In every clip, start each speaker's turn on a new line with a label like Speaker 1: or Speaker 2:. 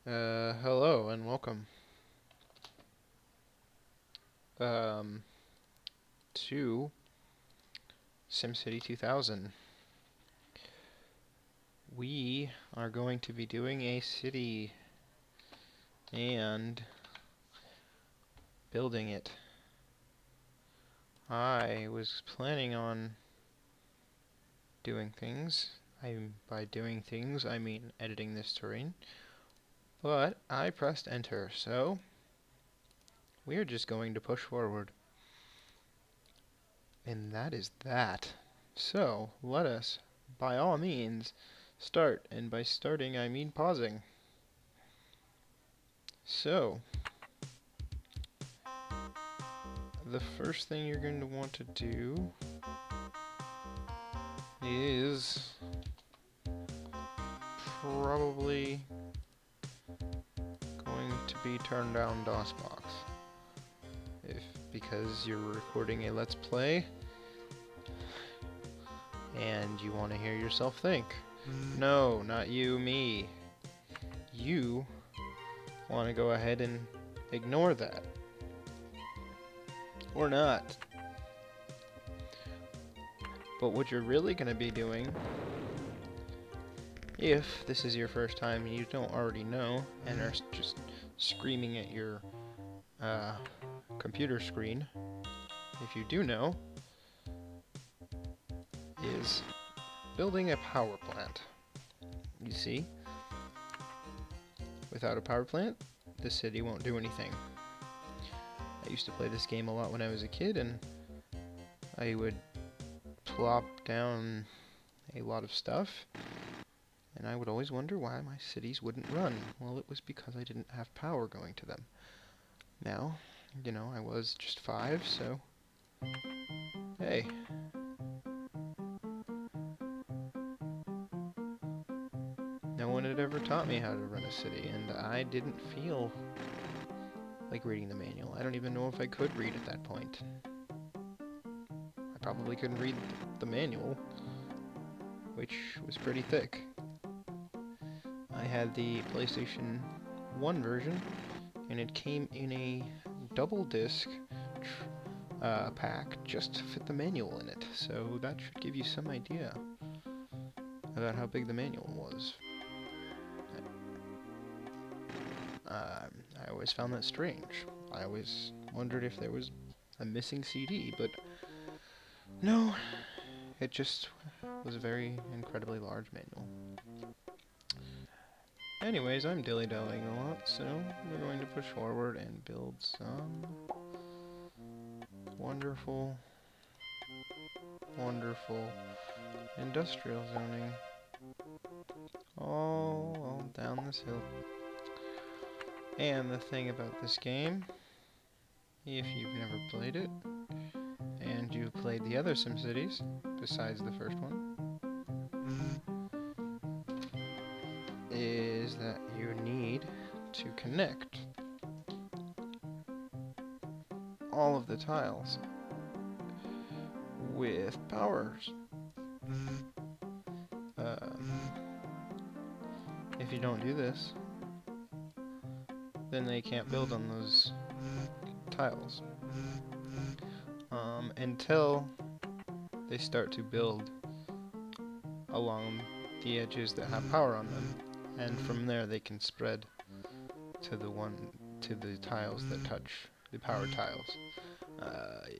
Speaker 1: Hello and welcome um, to SimCity 2000. We are going to be doing a city and building it. I was planning on doing things. By doing things, I mean editing this terrain. But I pressed enter, so we're just going to push forward. And that is that. So, let us, by all means, start. And by starting, I mean pausing. So, the first thing you're going to want to do is probably going to be turn down DOSBox. Because you're recording a Let's Play and you want to hear yourself think. No, not you, me. You want to go ahead and ignore that. Or not. But what you're really going to be doing, if this is your first time and you don't already know and are just screaming at your computer screen, if you do know, is building a power plant. You see, without a power plant, the city won't do anything. I used to play this game a lot when I was a kid, and I would plop down a lot of stuff, and I would always wonder why my cities wouldn't run. Well, it was because I didn't have power going to them. Now, you know, I was just 5, so hey. No one had ever taught me how to run a city, and I didn't feel like reading the manual. I don't even know if I could read at that point. I probably couldn't read the manual, which was pretty thick. I had the PlayStation 1 version, and it came in a double disc pack just to fit the manual in it, so that should give you some idea about how big the manual was. I always found that strange. I always wondered if there was a missing CD, but no, it just was a very incredibly large manual. Anyways, I'm dilly-dallying a lot, so we're going to push forward and build some wonderful, wonderful industrial zoning all down this hill. And the thing about this game, if you've never played it, and you've played the other SimCities, besides the first one, is that you need to connect all of the tiles with powers. If you don't do this, then they can't build on those tiles until they start to build along the edges that have power on them, and from there they can spread to the tiles that touch the power tiles.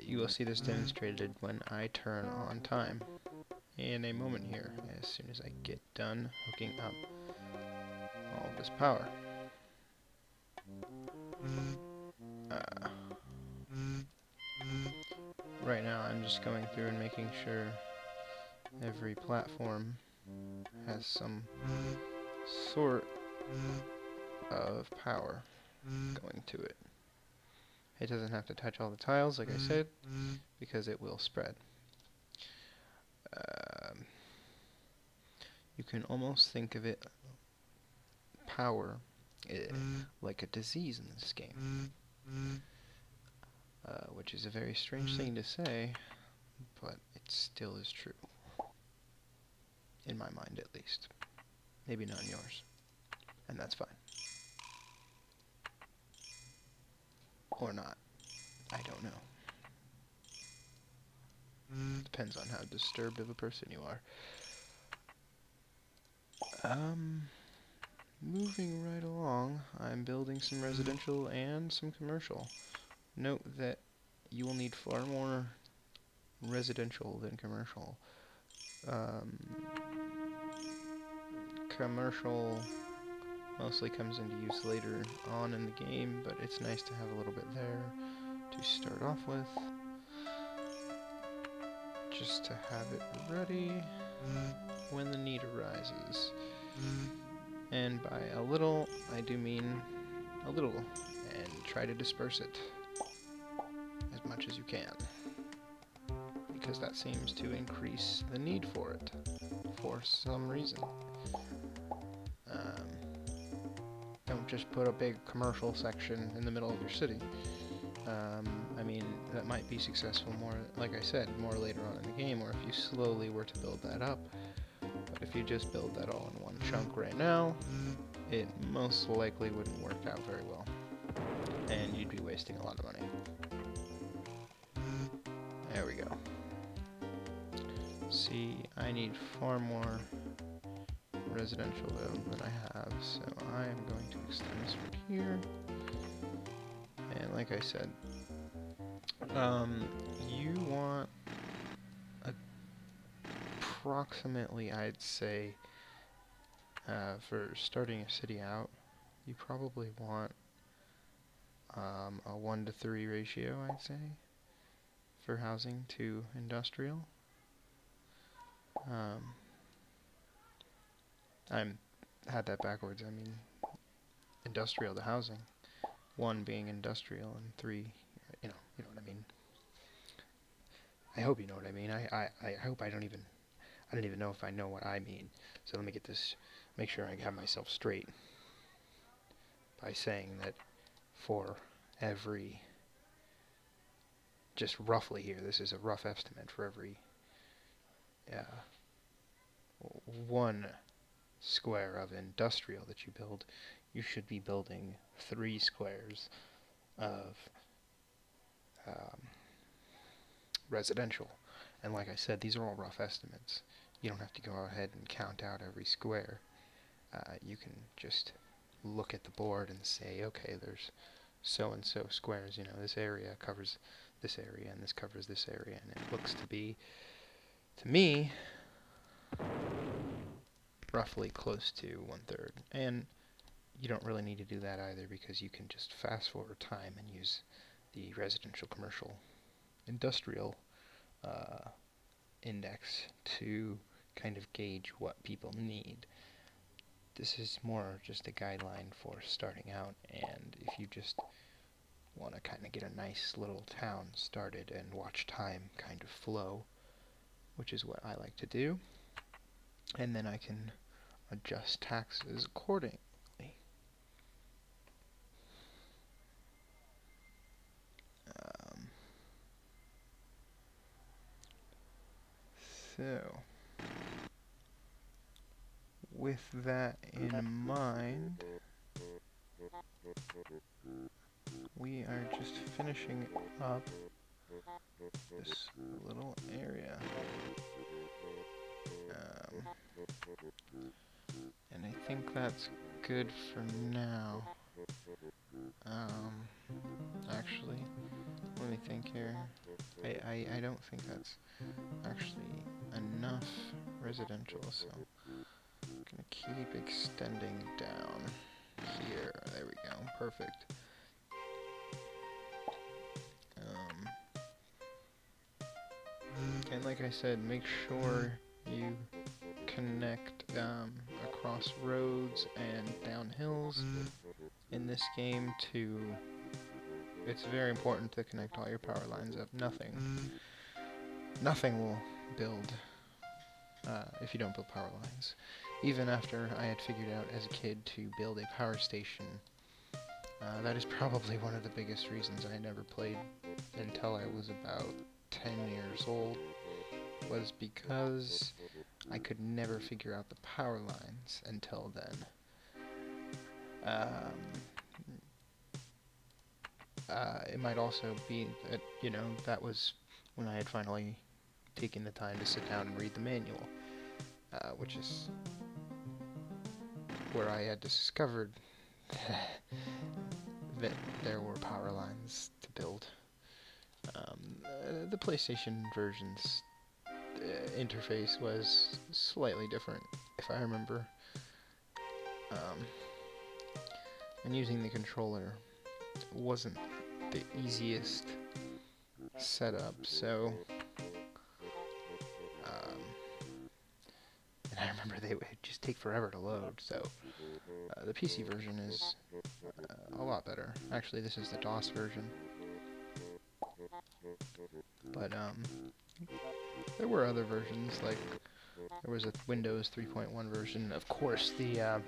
Speaker 1: You will see this demonstrated when I turn on time in a moment here, as soon as I get done hooking up all of this power. Right now I'm just going through and making sure every platform has some sort of power going to it. It doesn't have to touch all the tiles, like I said, because it will spread. You can almost think of it, power, like a disease in this game. Which is a very strange thing to say, but it still is true. In my mind, at least. Maybe not in yours. And that's fine. Or not. I don't know. Depends on how disturbed of a person you are. Moving right along, I'm building some residential and some commercial. Note that you will need far more residential than commercial. Commercial mostly comes into use later on in the game, but it's nice to have a little bit there to start off with. Just to have it ready when the need arises. And by a little, I do mean a little, and try to disperse it as much as you can, because that seems to increase the need for it for some reason. Don't just put a big commercial section in the middle of your city. I mean, that might be successful more, like I said, more later on in the game, or if you slowly were to build that up. But if you just build that all in one chunk right now, it most likely wouldn't work out very well. And you'd be wasting a lot of money. There we go. See, I need far more residential though than I have, so I am going to extend this from here. And like I said, you want approximately, I'd say, for starting a city out, you probably want a 1 to 3 ratio, I'd say, for housing to industrial. I had that backwards. I mean, industrial to housing. 1 being industrial and 3, you know what I mean. I hope you know what I mean. I hope I don't even know if I know what I mean. So let me get this, make sure I have myself straight by saying that for every, just roughly here, this is a rough estimate, for every 1 square of industrial that you build, you should be building 3 squares of residential. And like I said, these are all rough estimates. You don't have to go ahead and count out every square. You can just look at the board and say, okay, there's so and so squares, you know, this area covers this area and this covers this area, and it looks to be, to me, roughly close to 1/3. And you don't really need to do that either, because you can just fast forward time and use the residential, commercial, industrial index to kind of gauge what people need. This is more just a guideline for starting out, and if you just want to kind of get a nice little town started and watch time kind of flow, which is what I like to do, and then I can adjust taxes accordingly. So, with that in mind, we are just finishing up this little area. And I think that's good for now. Actually, let me think here. I don't think that's actually enough residential, so I'm gonna keep extending down here. There we go, perfect. And like I said, make sure you connect across roads and down hills in this game to, it's very important to connect all your power lines up. Nothing will build if you don't build power lines. Even after I had figured out as a kid to build a power station, that is probably one of the biggest reasons I never played until I was about 10 years old, was because I could never figure out the power lines until then. it might also be that, you know, that was when I had finally taken the time to sit down and read the manual, which is where I had discovered that there were power lines to build. The PlayStation version's interface was slightly different, if I remember. And using the controller wasn't the easiest setup, so and I remember they would just take forever to load, so the PC version is a lot better. Actually, this is the DOS version. But there were other versions, like there was a Windows 3.1 version, of course the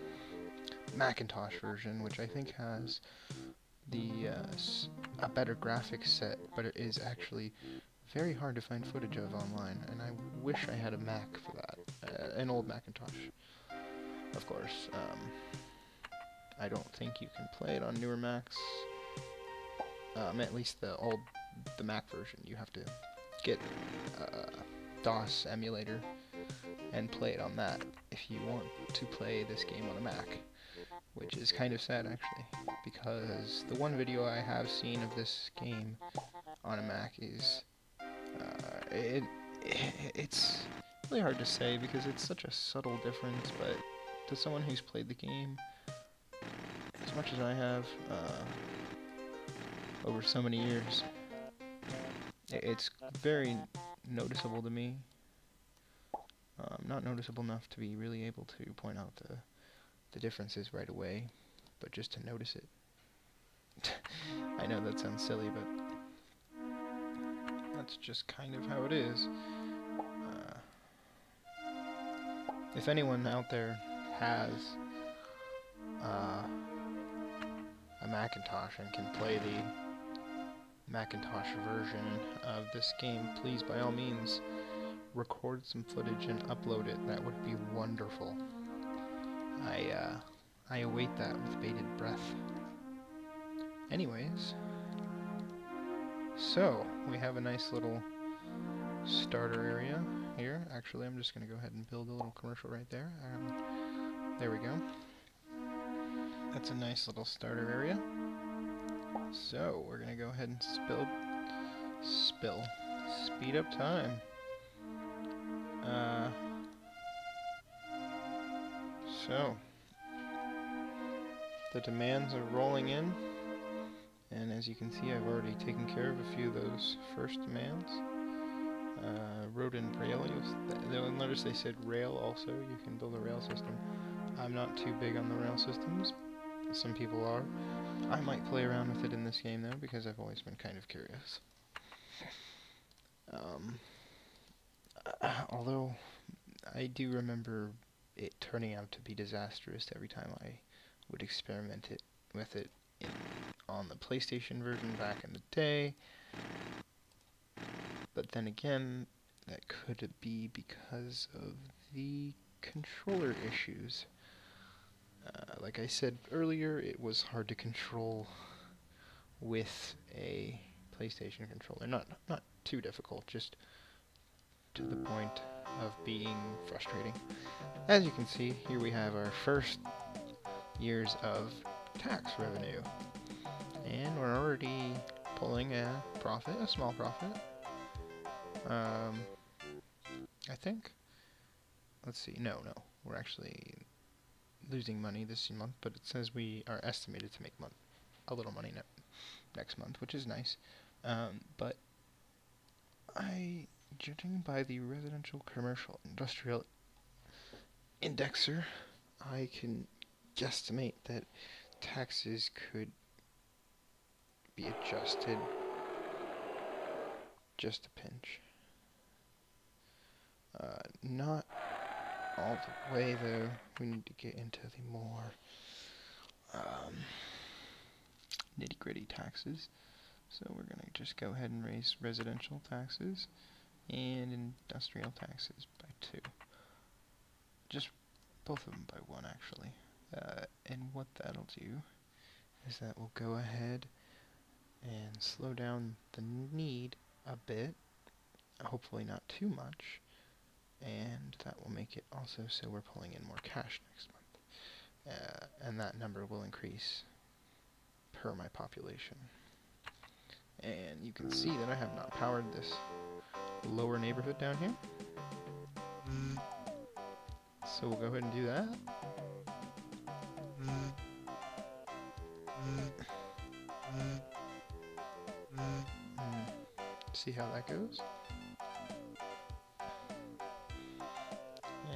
Speaker 1: Macintosh version, which I think has a better graphics set, but it is actually very hard to find footage of online, and I wish I had a Mac for that. An old Macintosh, of course. I don't think you can play it on newer Macs. At least the Mac version, you have to get a DOS emulator and play it on that if you want to play this game on a Mac, which is kind of sad actually, because the one video I have seen of this game on a Mac is it's really hard to say because it's such a subtle difference, but to someone who's played the game as much as I have over so many years, it's very noticeable to me. Not noticeable enough to be really able to point out the differences right away, but just to notice it. I know that sounds silly, but that's just kind of how it is. If anyone out there has a Macintosh and can play the Macintosh version of this game, please by all means record some footage and upload it. That would be wonderful. I await that with bated breath. Anyways, so we have a nice little starter area here. Actually, I'm just going to go ahead and build a little commercial right there. There we go. That's a nice little starter area. So we're going to go ahead and speed up time. So the demands are rolling in, and as you can see, I've already taken care of a few of those first demands. Road and rail, you'll notice they said rail also. You can build a rail system. I'm not too big on the rail systems. Some people are. I might play around with it in this game though, because I've always been kind of curious. Although I do remember it turning out to be disastrous every time I would experiment with it on the PlayStation version back in the day. But then again, that could be because of the controller issues. Like I said earlier, it was hard to control with a PlayStation controller. Not too difficult, just to the point of being frustrating. As you can see, here we have our first years of tax revenue. And we're already pulling a profit, a small profit. I think. Let's see. No. We're actually losing money this month, but it says we are estimated to make a little money next month, which is nice. But judging by the residential, commercial, industrial indexer, I can guesstimate that taxes could be adjusted just a pinch. Not all the way though. We need to get into the more nitty-gritty taxes. So we're going to just go ahead and raise residential taxes and industrial taxes by 2. Just both of them by 1 actually. And what that'll do is that we'll go ahead and slow down the need a bit, hopefully not too much, and that will make it also so we're pulling in more cash next month. And that number will increase per my population. And you can see that I have not powered this lower neighborhood down here. So we'll go ahead and do that. See how that goes.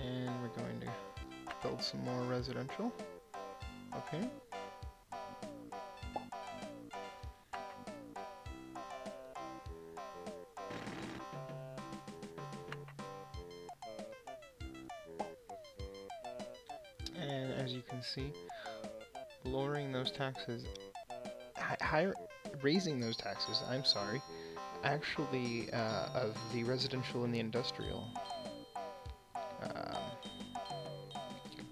Speaker 1: And we're going to build some more residential up here. And as you can see, lowering those taxes, raising those taxes, I'm sorry, actually, of the residential and the industrial,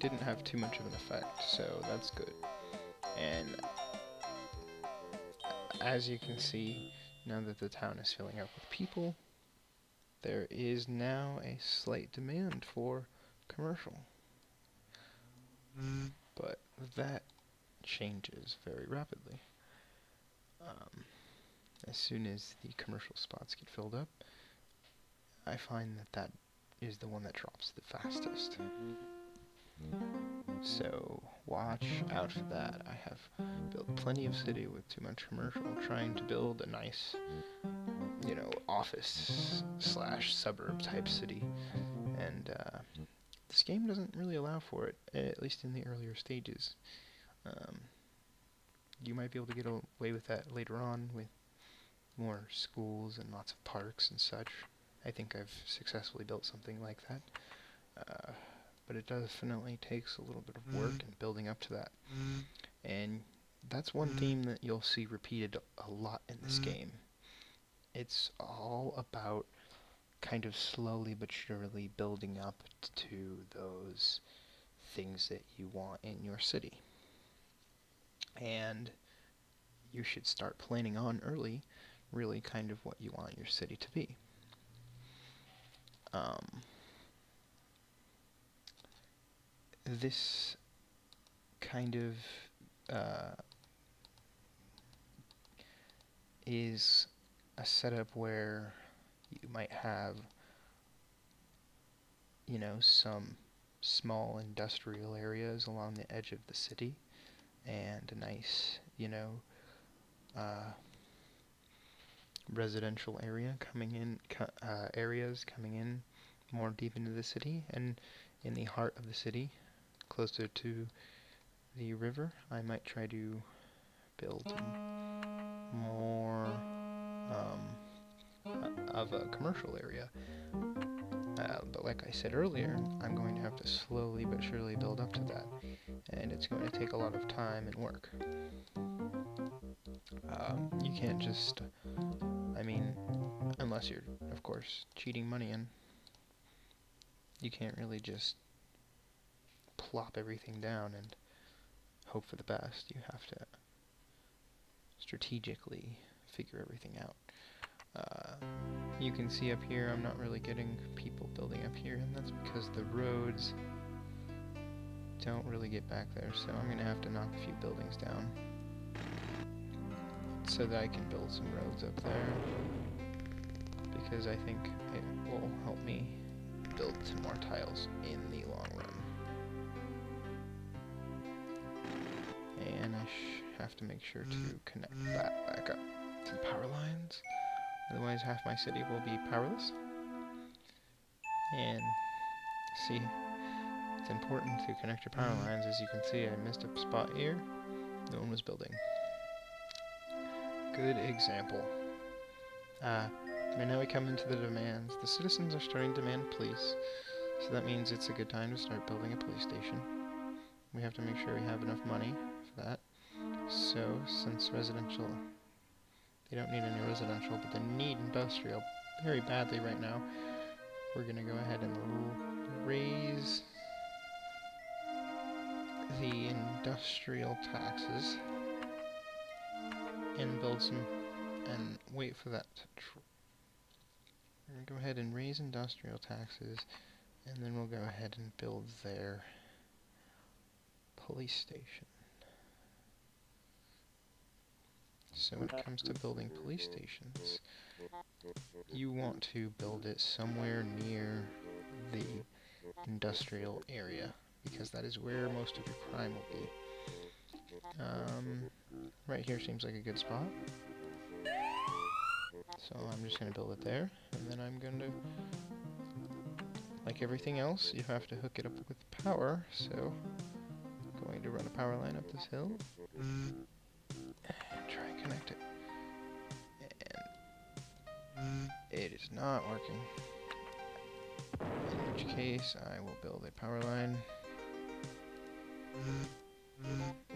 Speaker 1: didn't have too much of an effect, so that's good. And as you can see, now that the town is filling up with people, there is now a slight demand for commercial. But that changes very rapidly. As soon as the commercial spots get filled up, I find that that is the one that drops the fastest. So watch out for that. I have built plenty of city with too much commercial, trying to build a nice, you know, office slash suburb type city, and this game doesn't really allow for it, at least in the earlier stages. You might be able to get away with that later on with more schools and lots of parks and such. I think I've successfully built something like that. But it definitely takes a little bit of work in building up to that. And that's one theme that you'll see repeated a lot in this game. It's all about kind of slowly but surely building up to those things that you want in your city. And you should start planning on early, really kind of what you want your city to be. This kind of is a setup where you might have, you know, some small industrial areas along the edge of the city, and a nice, you know, residential area coming in, areas coming in more deep into the city, and in the heart of the city, closer to the river, I might try to build more of a commercial area. But like I said earlier, I'm going to have to slowly but surely build up to that, and it's going to take a lot of time and work. You can't just, I mean, unless you're, of course, cheating money in, you can't really just plop everything down and hope for the best. You have to strategically figure everything out. You can see up here I'm not really getting people building up here, and that's because the roads don't really get back there, so I'm going to have to knock a few buildings down so that I can build some roads up there, because I think it will help me build some more tiles in the long run. And I have to make sure to connect that back up to the power lines, otherwise half my city will be powerless. And see, it's important to connect your power lines. As you can see, I missed a spot here. No one was building. Good example. And now we come into the demands. The citizens are starting to demand police, so that means it's a good time to start building a police station. We have to make sure we have enough money for that. So, since residential, they don't need any residential, but they need industrial very badly right now, we're going to go ahead and raise the industrial taxes and build some and wait for that to we're going to go ahead and raise industrial taxes, and then we'll go ahead and build their police station. So when it comes to building police stations, you want to build it somewhere near the industrial area, because that is where most of your crime will be. Right here seems like a good spot. So I'm just going to build it there, and then I'm going to, like everything else, you have to hook it up with power, so I'm going to run a power line up this hill, and try and connect it. And it is not working. In which case, I will build a power line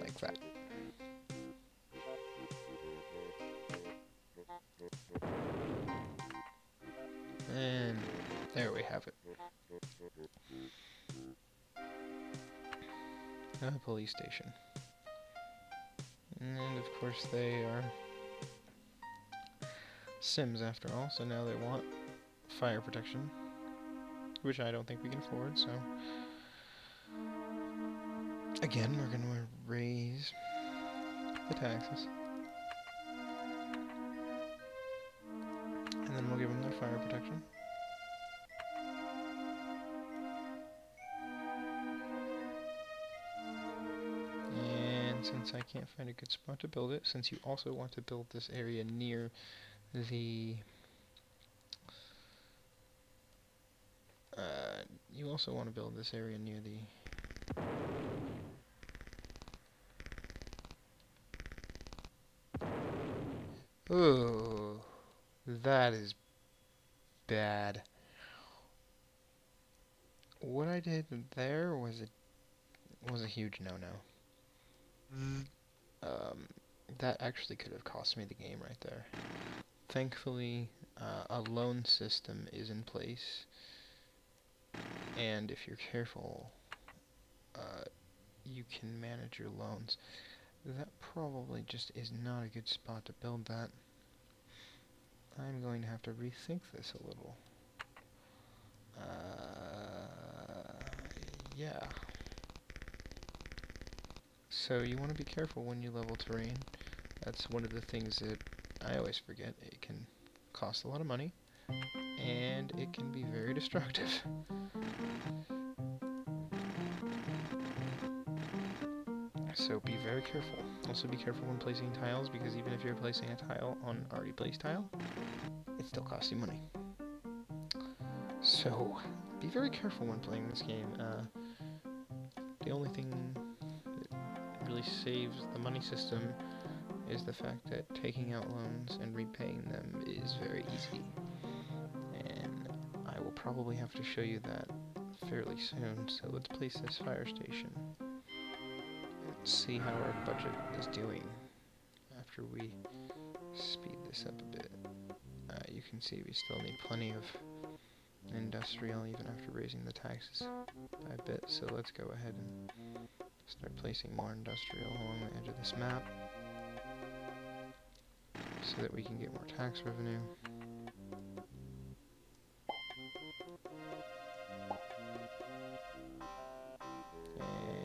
Speaker 1: like that. And there we have it. A police station. And of course they are Sims after all, so now they want fire protection, which I don't think we can afford, so again we're going to raise the taxes. And then we'll give them their fire protection. And since I can't find a good spot to build it, since you also want to build this area near the... you also want to build this area near the... Oh, that is bad. What I did there was a huge no-no. That actually could have cost me the game right there. Thankfully, a loan system is in place, and if you're careful, you can manage your loans. That probably just is not a good spot to build that. I'm going to have to rethink this a little. Yeah. So you want to be careful when you level terrain. That's one of the things that I always forget. It can cost a lot of money, and it can be very destructive. So be very careful. Also be careful when placing tiles, because even if you're placing a tile on an already placed tile, it still costs you money. So be very careful when playing this game. The only thing that really saves the money system is the fact that taking out loans and repaying them is very easy. And I will probably have to show you that fairly soon, so let's place this fire station. Let's see how our budget is doing after we speed this up a bit. You can see we still need plenty of industrial even after raising the taxes by a bit, so let's go ahead and start placing more industrial along the edge of this map so that we can get more tax revenue.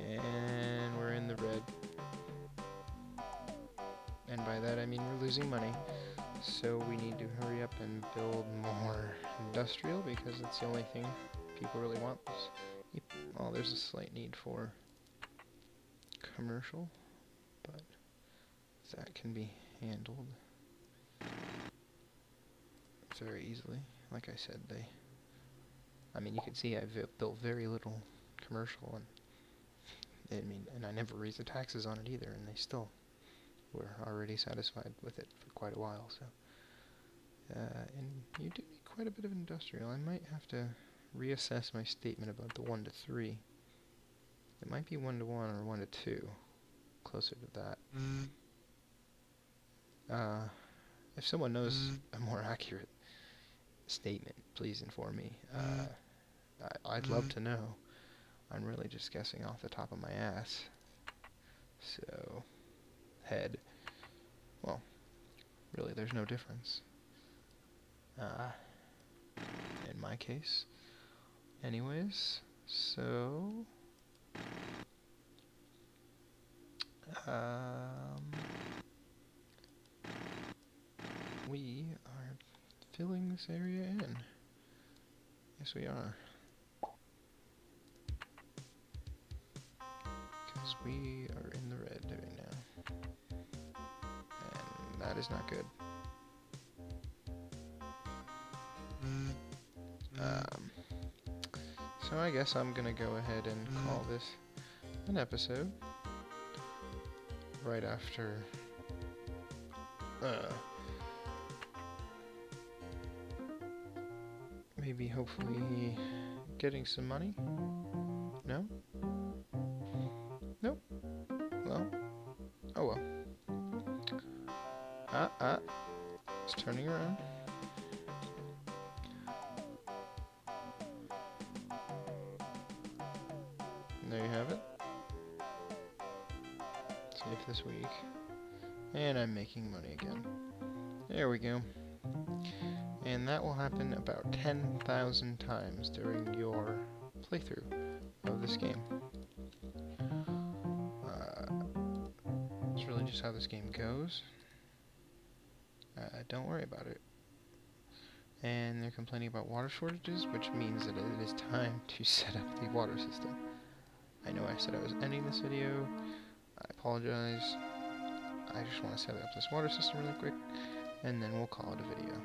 Speaker 1: And we're in the red. And by that I mean we're losing money. So we need to hurry up and build more industrial, because that's the only thing people really want. Well, there's a slight need for commercial, but that can be handled very easily. Like I said, you can see I've built very little commercial, and I never raised the taxes on it either, and they still were already satisfied with it for quite a while. So, and you do need quite a bit of industrial. I might have to reassess my statement about the 1 to 3. It might be 1 to 1 or 1 to 2, closer to that. If someone knows a more accurate statement, please inform me. I'd love to know. I'm really just guessing off the top of my ass. So, head. Well, really really, there's no difference. In my case. Anyways, so... we are filling this area in. Yes, we are. Because we are in the red right now. And that is not good. So I guess I'm gonna go ahead and call this an episode. Right after... maybe, hopefully, getting some money? No? Nope. Well. Oh well. It's turning around. And there you have it. Save this week. And I'm making money again. There we go. And that will happen about 10,000 times during your playthrough of this game. It's really just how this game goes. Don't worry about it. And they're complaining about water shortages, which means that it is time to set up the water system. I know I said I was ending this video. I apologize. I just want to set up this water system really quick, and then we'll call it a video.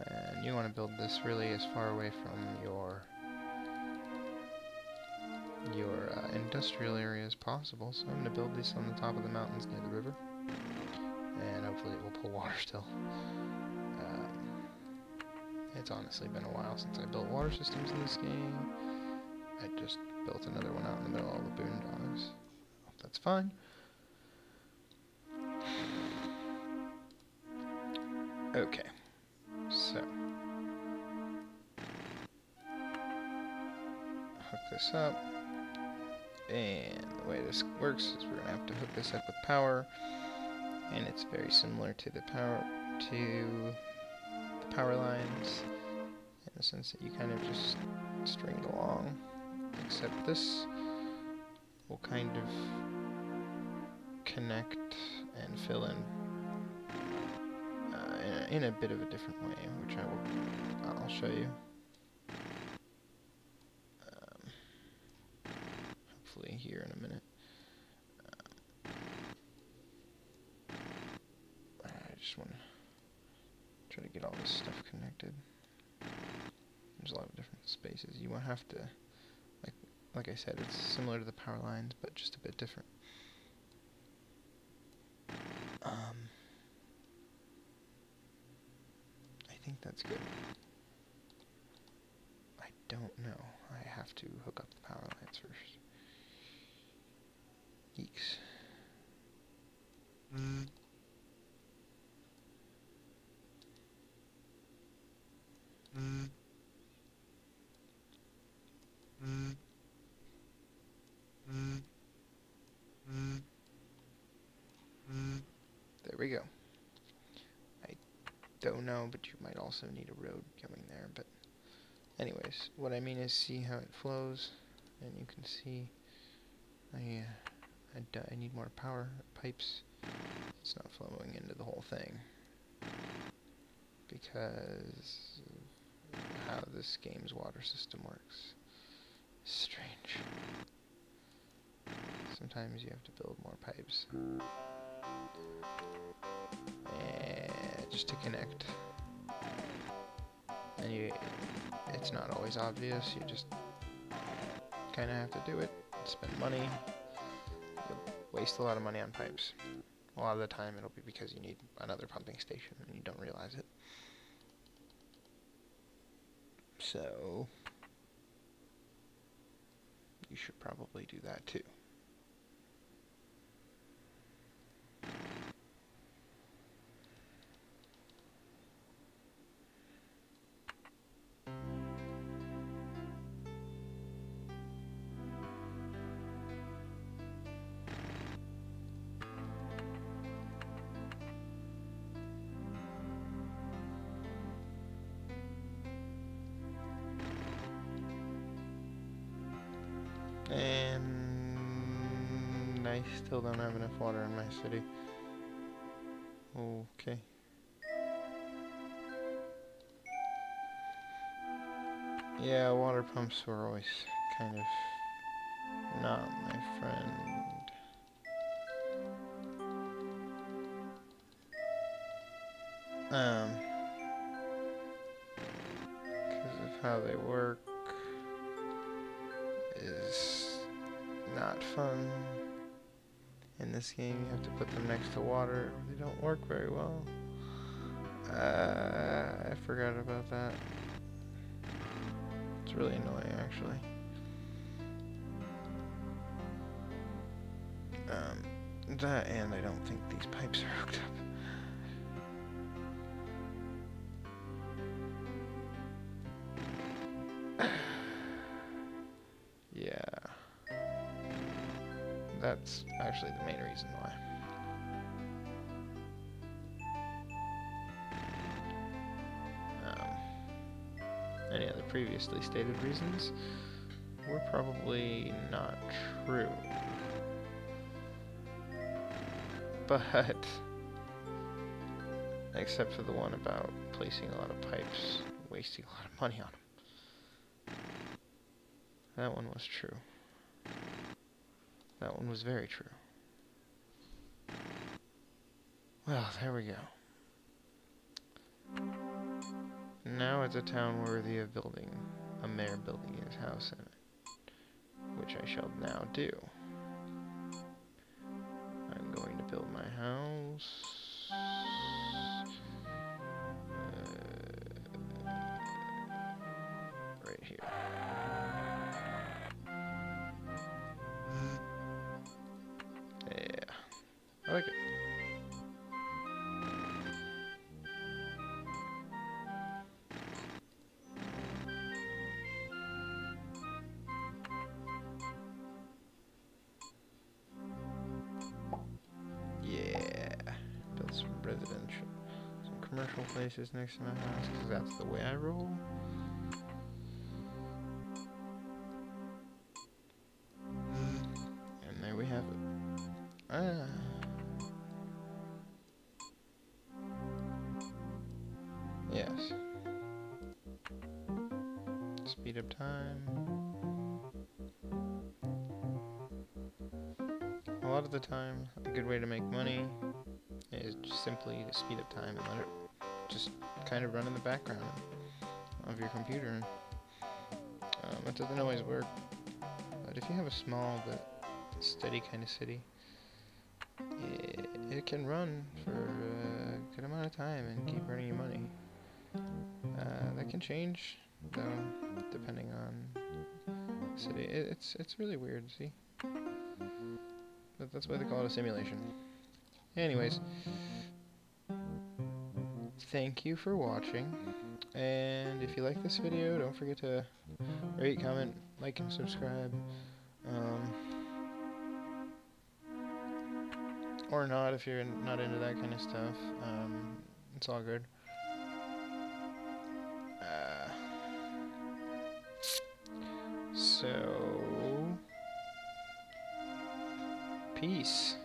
Speaker 1: And you want to build this really as far away from your industrial area as possible. So I'm going to build this on the top of the mountains near the river, and hopefully it will pull water still. It's honestly been a while since I built water systems in this game. I just built another one out in the middle of the boondocks. Hope that's fine. Okay, so hook this up, and the way this works is we're gonna have to hook this up with power, and it's very similar to the power lines in the sense that you kind of just string it along, except this will kind of connect and fill in in a bit of a different way, which I'll show you. Hopefully here in a minute. I just want to try to get all this stuff connected. There's a lot of different spaces. You won't have to, like I said, it's similar to the power lines, but just a bit different. I think that's good. I don't know. I have to hook up the power lines first. Yeeks. There we go. I don't know, but you might also need a road going there. But anyways, what I mean is see how it flows, and you can see I need more power pipes. It's not flowing into the whole thing because of how this game's water system works. It's strange. Sometimes you have to build more pipes. And just to connect. And it's not always obvious, you just kind of have to do it, spend money. You'll waste a lot of money on pipes. A lot of the time it'll be because you need another pumping station and you don't realize it. So you should probably do that too. I still don't have enough water in my city. Okay. Yeah, water pumps were always kind of not my friend. Because of how they work is not fun. In this game, you have to put them next to water. They don't work very well. I forgot about that. It's really annoying, actually. That and I don't think these pipes are hooked up. Yeah. That's actually the main reason why. Any other previously stated reasons were probably not true. But, except for the one about placing a lot of pipes, wasting a lot of money on them. That one was true. That one was very true. Well, there we go. Now it's a town worthy of building, a mayor building his house in it, which I shall now do. I'm going to build my house. Right here. Yeah, I like it. Residential, some commercial places next to my house, because that's the way I roll. And there we have it. Yes. Speed up time. A lot of the time, a good way to make money is just simply to speed up time and let it just kind of run in the background of your computer. It doesn't always work, but if you have a small but steady kind of city, it can run for a good amount of time and keep earning you money. That can change, though, depending on the city. It's really weird, see? But that's why they call it a simulation. Anyways, thank you for watching, and if you like this video, don't forget to rate, comment, like, and subscribe, or not if you're not into that kind of stuff. It's all good. So, peace.